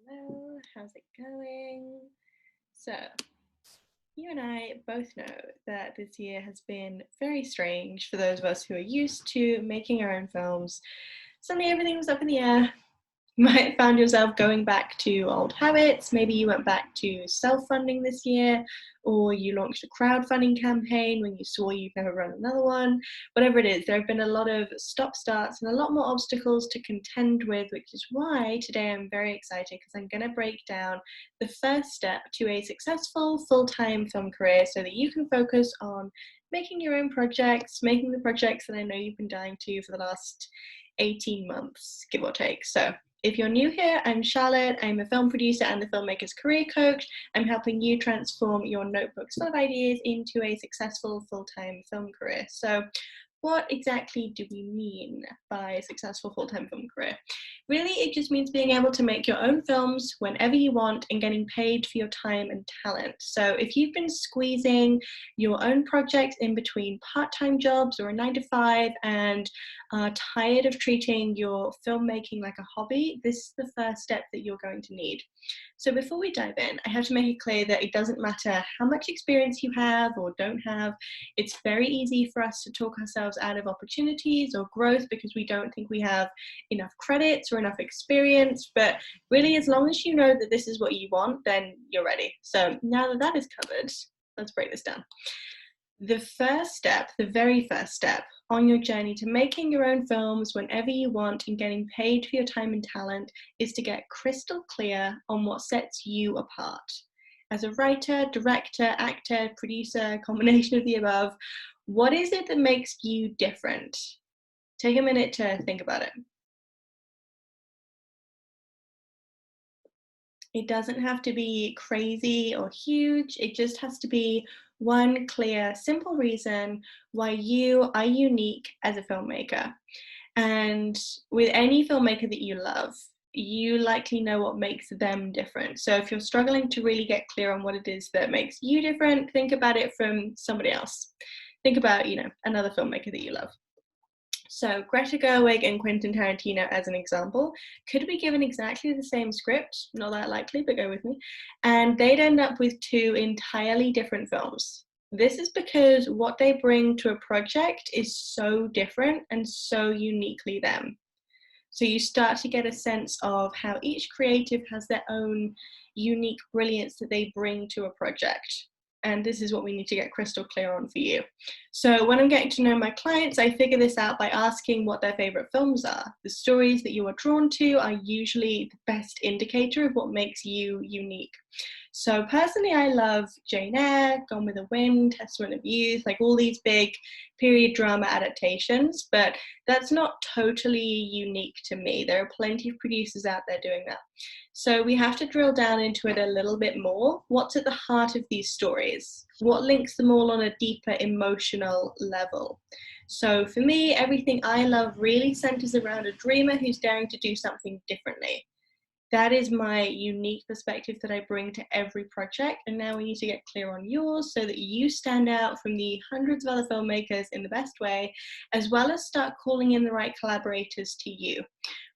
Hello, how's it going? So, you and I both know that this year has been very strange for those of us who are used to making our own films. Suddenly everything was up in the air. You might have found yourself going back to old habits. Maybe you went back to self-funding this year, or you launched a crowdfunding campaign when you swore you'd never run another one. Whatever it is, there have been a lot of stop-starts and a lot more obstacles to contend with, which is why today I'm very excited because I'm going to break down the first step to a successful full-time film career so that you can focus on making your own projects, making the projects that I know you've been dying to for the last 18 months, give or take. So if you're new here, I'm Charlotte. I'm a film producer and the Filmmakers Career Coach. I'm helping you transform your notebooks full of ideas into a successful full-time film career. So what exactly do we mean by a successful full-time film career? Really, it just means being able to make your own films whenever you want and getting paid for your time and talent. So if you've been squeezing your own projects in between part-time jobs or a 9-to-5 and are tired of treating your filmmaking like a hobby, this is the first step that you're going to need. So before we dive in, I have to make it clear that it doesn't matter how much experience you have or don't have. It's very easy for us to talk ourselves out of opportunities or growth because we don't think we have enough credits or enough experience. But really, as long as you know that this is what you want, then you're ready. So now that that is covered, let's break this down. The first step, the very first step on your journey to making your own films whenever you want and getting paid for your time and talent is to get crystal clear on what sets you apart. As a writer, director, actor, producer, combination of the above, what is it that makes you different? Take a minute to think about it. It doesn't have to be crazy or huge. It just has to be one clear, simple reason why you are unique as a filmmaker. And with any filmmaker that you love, you likely know what makes them different. So if you're struggling to really get clear on what it is that makes you different, think about it from somebody else. Think about, another filmmaker that you love. So Greta Gerwig and Quentin Tarantino, as an example, could be given exactly the same script, not that likely, but go with me, and they'd end up with two entirely different films. This is because what they bring to a project is so different and so uniquely them. So you start to get a sense of how each creative has their own unique brilliance that they bring to a project. And this is what we need to get crystal clear on for you. So when I'm getting to know my clients, I figure this out by asking what their favorite films are. The stories that you are drawn to are usually the best indicator of what makes you unique. So personally, I love Jane Eyre, Gone with the Wind, Testament of Youth, like all these big period drama adaptations, but that's not totally unique to me. There are plenty of producers out there doing that. So we have to drill down into it a little bit more. What's at the heart of these stories? What links them all on a deeper emotional level? So for me, everything I love really centers around a dreamer who's daring to do something differently. That is my unique perspective that I bring to every project. And now we need to get clear on yours so that you stand out from the hundreds of other filmmakers in the best way, as well as start calling in the right collaborators to you.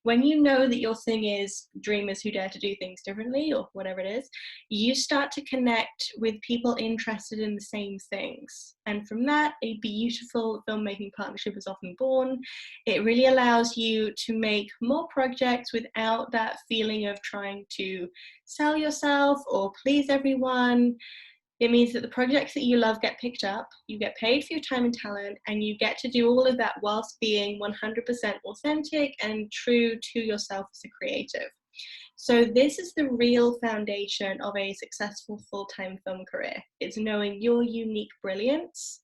When you know that your thing is dreamers who dare to do things differently or whatever it is, you start to connect with people interested in the same things. And from that, a beautiful filmmaking partnership is often born. It really allows you to make more projects without that feeling of trying to sell yourself or please everyone. It means that the projects that you love get picked up, you get paid for your time and talent, and you get to do all of that whilst being 100% authentic and true to yourself as a creative. So this is the real foundation of a successful full-time film career. It's knowing your unique brilliance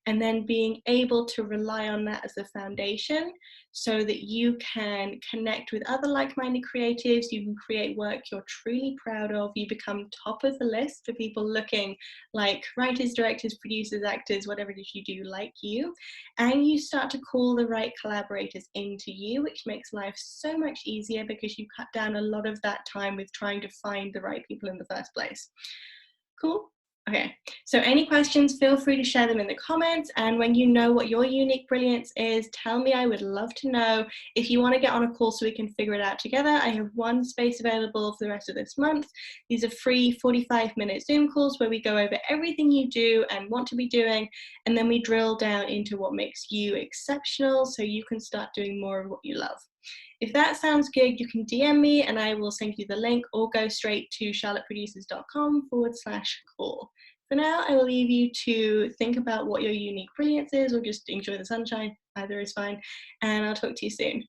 and then being able to rely on that as the foundation so that you can connect with other like-minded creatives, you can create work you're truly proud of, you become top of the list for people looking like writers, directors, producers, actors, whatever it is you do like you, and you start to call the right collaborators into you, which makes life so much easier because you cut down a lot of that time with trying to find the right people in the first place. Cool? Okay, so any questions, feel free to share them in the comments. And when you know what your unique brilliance is, tell me. I would love to know. If you want to get on a call so we can figure it out together, I have one space available for the rest of this month. These are free 45-minute Zoom calls where we go over everything you do and want to be doing, and then we drill down into what makes you exceptional so you can start doing more of what you love. If that sounds good, you can DM me and I will send you the link, or go straight to charlotteproducers.com/call. For now, I will leave you to think about what your unique brilliance is, or just enjoy the sunshine. Either is fine. And I'll talk to you soon.